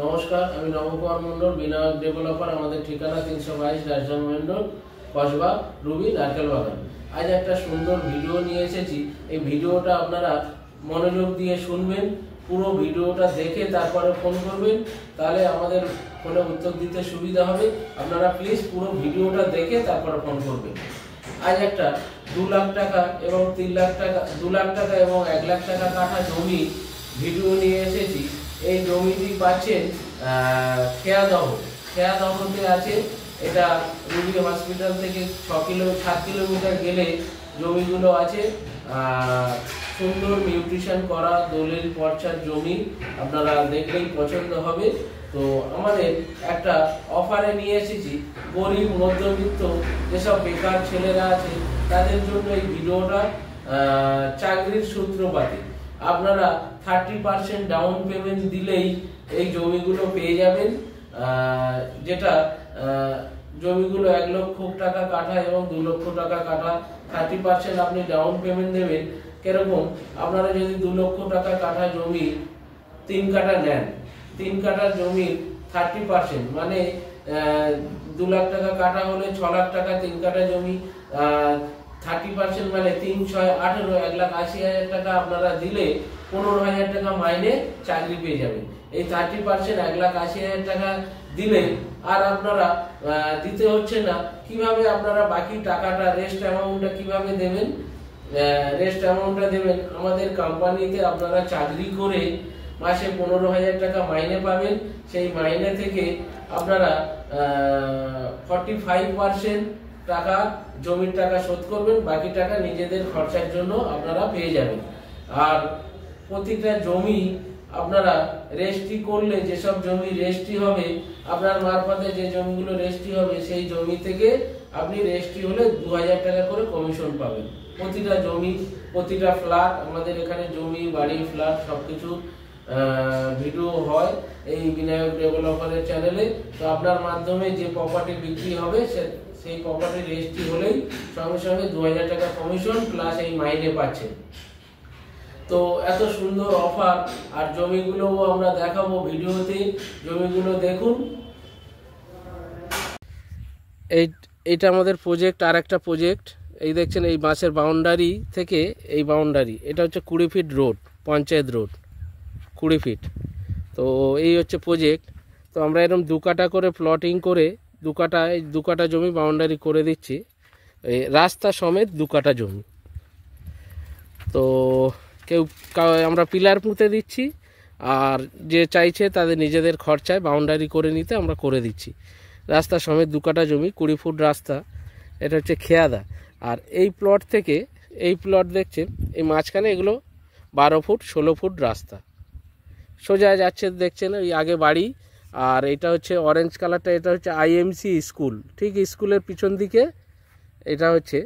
নমস্কার, আমি নবকুমার মন্ডল, বিনায়ক ডেভেলপার। আমাদের ঠিকানা 322 রাজধানী মেন রোড, কসবা, রুবি নারকেল বাগান। আজ একটা সুন্দর ভিডিও নিয়ে এসেছি। এই ভিডিওটা আপনারা মনোযোগ দিয়ে শুনবেন, পুরো ভিডিওটা দেখে তারপরে ফোন করবেন, তাহলে আমাদের ফোনে উত্তর দিতে সুবিধা হবে। আপনারা প্লিজ পুরো ভিডিওটা দেখে তারপরে ফোন করবেন। আজ একটা 2 লাখ টাকা এবং 3 লাখ টাকা, 2 লাখ টাকা এবং 1 লাখ টাকা কাঠা জমি ভিডিও নিয়ে এসেছি। এই জমিটি পাচ্ছেন খেয়াদহতে আছে। এটা রুবি হসপিটাল থেকে 7 কিলোমিটার গেলে জমিগুলো আছে। সুন্দর নিউট্রিশন করা দলিল পর্চার জমি, আপনারা দেখলেই পছন্দ হবে। তো আমাদের একটা অফারে নিয়ে এসেছি, গরিব মধ্যবিত্ত যেসব বেকার ছেলেরা আছে তাদের জন্য এই ভিডিওটা। চাকরির সূত্রপাতে আপনারা 30% ডাউন পেমেন্ট দিলেই এই জমিগুলো পেয়ে যাবেন। যেটা জমিগুলো 1 লক্ষ টাকা কাঠা এবং 2 লক্ষ টাকা কাঠা। 30% আপনি ডাউন পেমেন্ট দেবেন। কিরকম? আপনারা যদি 2 লক্ষ টাকা কাঠা জমি 3 কাঠা নেন, 3 কাঠা জমির 30% মানে 2 লাখ টাকা কাঠা হলে 6 লাখ টাকা 3 কাঠা জমি। 30% মানে 3 6 18, 1,80,000 টাকা আপনারা দিলে 15,000 টাকা মাইনে চাকরি পেয়ে যাবেন। এই 30% 1,80,000 টাকা দিলে আর আপনারা দিতে হচ্ছে না। কিভাবে আপনারা বাকি টাকাটা, রেস্ট অ্যামাউন্টটা কিভাবে দেবেন? রেস্ট অ্যামাউন্টটা দেবেন আমাদের কোম্পানিতে। আপনারা চাকরি করে মাসে 15,000 টাকা মাইনে পাবেন। সেই মাইনে থেকে আপনারা 45% টাকা জমির টাকা শোধ করবেন, বাকি টাকা নিজেদের খরচার জন্য আপনারা পেয়ে যাবেন। আর প্রতিটা জমি আপনারা রেজিস্ট্রি করলে, যেসব জমি রেজিস্ট্রি হবে আপনার মারফতে, যে জমিগুলো রেজিস্ট্রি হবে সেই জমি থেকে আপনি রেজিস্ট্রি হলে 2,000 টাকা করে কমিশন পাবেন। প্রতিটা জমি, প্রতিটা ফ্ল্যাট, আমাদের এখানে জমি, বাড়ি, ফ্ল্যাট সবকিছু ভিডিও হয় এই বিনায়ক ডেভেলপারের চ্যানেলে। তো আপনার মাধ্যমে যে প্রপার্টি বিক্রি হবে সেই প্রপার্টি রেজিস্ট্রি হলেই সঙ্গে সঙ্গে 2,000 টাকা কমিশন প্লাস এই মাইনে পাচ্ছেন। তো এত সুন্দর অফার, আর জমিগুলোও আমরা দেখাবো ভিডিওতে। জমিগুলো দেখুন। এইটা আমাদের প্রজেক্ট। আর একটা প্রজেক্ট এই দেখছেন, এই বাঁশের বাউন্ডারি থেকে এই বাউন্ডারি, এটা হচ্ছে 20 feet road, panchayat road 20 feet. তো এই হচ্ছে প্রজেক্ট। তো আমরা এরকম 2 কাঠা করে প্লটিং করে 2 কাঠা জমি বাউন্ডারি করে দিচ্ছি, এই রাস্তা সমেত 2 কাঠা জমি। তো আমরা পিলার পুঁতে দিচ্ছি, আর যে চাইছে তাদের নিজেদের খরচায় বাউন্ডারি করে নিতে আমরা করে দিচ্ছি। রাস্তা সমেত 2 কাঠা জমি, 20 ফুট রাস্তা। এটা হচ্ছে খেয়াদা। আর এই প্লট থেকে এই প্লট দেখছেন, এই মাঝখানে এগুলো 12 ফুট 16 ফুট রাস্তা সোজা যাচ্ছে, দেখছেন ওই আগে বাড়ি। আর এটা হচ্ছে অরেঞ্জ কালারটা, এটা হচ্ছে IMC স্কুল, ঠিক স্কুলের পিছন দিকে। এটা হচ্ছে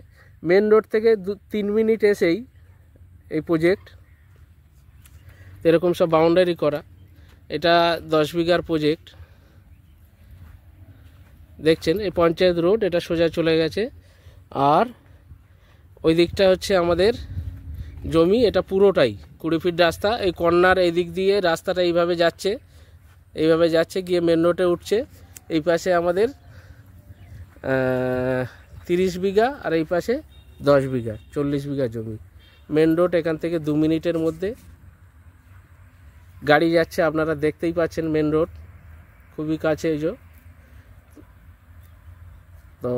মেন রোড থেকে 3 মিনিট এসেই এই প্রজেক্ট। এরকম সব বাউন্ডারি করা। এটা 10 বিঘার প্রজেক্ট। দেখছেন এই পঞ্চায়েত রোড, এটা সোজা চলে গেছে। আর ওই দিকটা হচ্ছে আমাদের জমি। এটা পুরোটাই 20 ফিট রাস্তা। এই কর্নার এই দিক দিয়ে রাস্তাটা এইভাবে যাচ্ছে গিয়ে মেন রোডে উঠছে। এই পাশে আমাদের 30 বিঘা, আর এই পাশে 10 বিঘা, 40 বিঘা জমি। মেন রোড এখান থেকে 2 মিনিটের মধ্যে গাড়ি যাচ্ছে, আপনারা দেখতেই পাচ্ছেন। মেন রোড খুবই কাছে। এই যে তো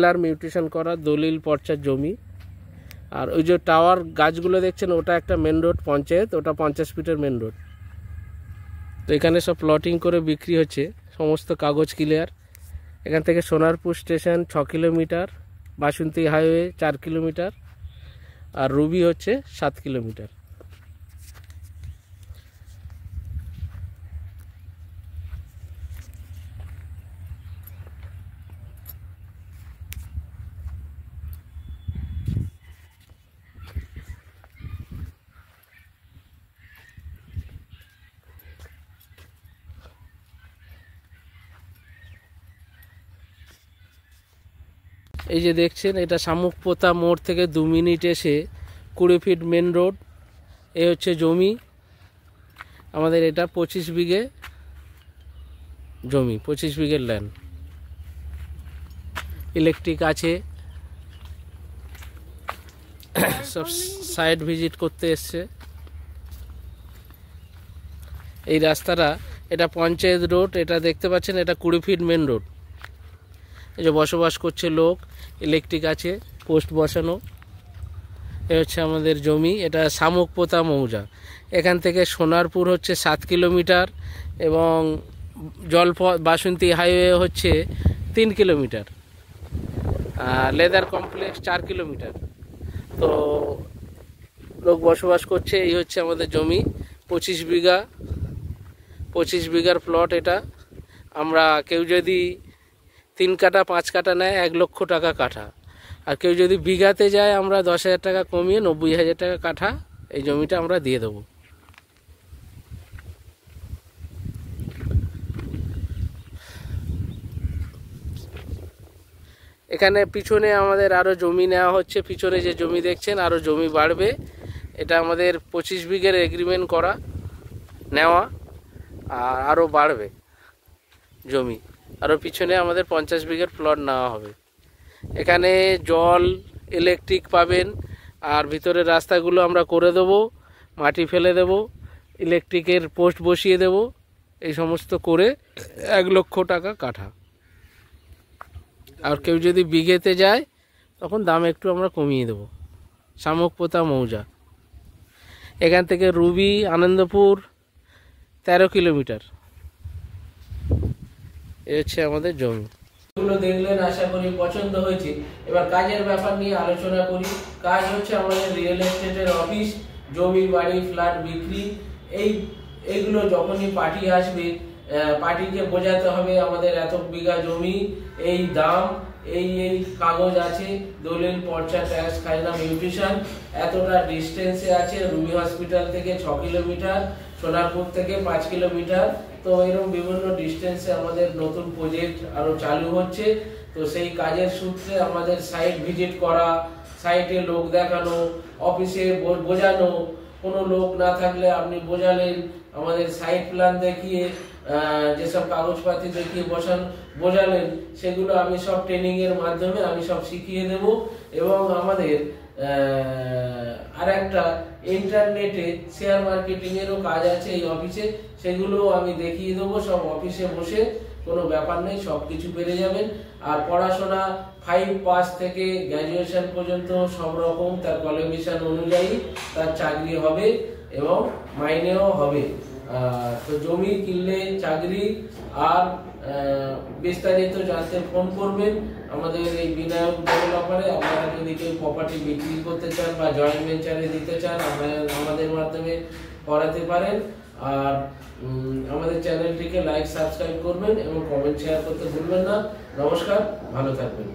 LR মিউটেশন করা দলিল পর্চার জমি। আর ওই যে টাওয়ার গাছগুলো দেখছেন, ওটা একটা মেন রোড পঞ্চায়েত, ওটা 50 ফিটের মেন রোড। তো এখানে সব প্লটিং করে বিক্রি হচ্ছে, সমস্ত কাগজ ক্লিয়ার। এখান থেকে সোনারপুর স্টেশন 6 কিলোমিটার, বাসন্তী হাইওয়ে 4 কিলোমিটার, আর রুবি হচ্ছে 7 কিলোমিটার। এই যে দেখছেন, এটা শামুকপোতা মোড় থেকে 2 মিনিট এসে 20 ফিট মেন রোড। এই হচ্ছে জমি আমাদের। এটা 25 বিঘে জমি, 25 বিঘের ল্যান্ড। ইলেকট্রিক আছে, সব সাইট ভিজিট করতে এসছে। এই রাস্তাটা, এটা পঞ্চায়েত রোড, এটা দেখতে পাচ্ছেন, এটা 20 ফিট মেন রোড। এই যে বসবাস করছে লোক, ইলেকট্রিক আছে, পোস্ট বসানো। এ হচ্ছে আমাদের জমি, এটা শামুকপোতা মৌজা। এখান থেকে সোনারপুর হচ্ছে 7 কিলোমিটার এবং বাসন্তী হাইওয়ে হচ্ছে 3 কিলোমিটার, লেদার কমপ্লেক্স 4 কিলোমিটার। তো লোক বসবাস করছে। এই হচ্ছে আমাদের জমি, 25 বিঘার প্লট এটা। আমরা কেউ যদি 3 কাঠা 5 কাঠা নেয় 1 লক্ষ টাকা কাঠা, আর কেউ যদি বিঘাতে যায় আমরা 10,000 টাকা কমিয়ে 90,000 টাকা কাঠা এই জমিটা আমরা দিয়ে দেবো। এখানে পিছনে আমাদের আরও জমি নেওয়া হচ্ছে, পিছনে যে জমি দেখছেন আরও জমি বাড়বে। এটা আমাদের 25 বিঘের এগ্রিমেন্ট করা নেওয়া, আর আরও বাড়বে জমি। আরও পিছনে আমাদের 50 বিঘের প্লট নেওয়া হবে। এখানে জল, ইলেকট্রিক পাবেন, আর ভিতরের রাস্তাগুলো আমরা করে দেবো, মাটি ফেলে দেব, ইলেকট্রিকের পোস্ট বসিয়ে দেব। এই সমস্ত করে 1 লক্ষ টাকা কাঠা। আর কেউ যদি বিঘেতে যায় তখন দাম একটু আমরা কমিয়ে দেব। শামুকপোতা মৌজা, এখান থেকে রুবি আনন্দপুর 13 কিলোমিটার। এ হচ্ছে আমাদের জমি। এগুলো দেখলেন, আশা করি পছন্দ হয়েছে। এবার কাজের ব্যাপার নিয়ে আলোচনা করি। কাজ হচ্ছে আমাদের রিয়েল এস্টেটের অফিস, জমি বাড়ি ফ্ল্যাট বিক্রি। এইগুলো যখনই পার্টি আসবে, পার্টিকে বোঝাতে হবে আমাদের এত বিঘা জমি, এই দাম, এই কাগজ আছে, দলিল, পর্চা, ট্যাক্স, খাজনা, মিউটেশন, এতটা ডিস্টেন্সে আছে। রুবি হসপিটাল থেকে 6 কিলোমিটার, সোনারপুর থেকে 5 কিলোমিটার। তো এরকম বিভিন্ন ডিস্টেন্সে আমাদের নতুন প্রজেক্ট আরো চালু হচ্ছে। তো সেই কাজের সূত্রে আমাদের সাইট ভিজিট করা, সাইটে লোক দেখানো, অফিসে বোঝানো। কোনো লোক না থাকলে আপনি বোঝালেন, আমাদের সাইট প্ল্যান দেখিয়ে, যেসব কাগজপাতি দেখিয়ে বোঝালেন, সেগুলো আমি সব ট্রেনিং এর মাধ্যমে আমি সব শিখিয়ে দেব। এবং আমাদের আর একটা ইন্টারনেটে শেয়ার মার্কেটিং এরও কাজ আছে এই অফিসে, সেগুলো আমি দেখিয়ে দেবো। সব অফিসে বসে, কোনো ব্যাপার নেই, সব কিছু পেরে যাবেন। আর পড়াশোনা 5 পাস থেকে গ্র্যাজুয়েশন পর্যন্ত সব রকম তার কোয়ালিফিকেশন অনুযায়ী তার চাকরি হবে এবং মাইনেও হবে। তো জমি কিনলে চাকরি, আর বিস্তারিত জানতে ফোন করবেন আমাদের এই বিনায়ক ডেভেলপারে। আপনারা যদি কেউ প্রপার্টি বিক্রি করতে চান বা জয়েন্ট ভেঞ্চারে দিতে চান, আমাদের মাধ্যমে করাতে পারেন। আর আমাদের চ্যানেলটিকে লাইক, সাবস্ক্রাইব করবেন এবং কমেন্ট শেয়ার করতে ভুলবেন না। নমস্কার, ভালো থাকবেন।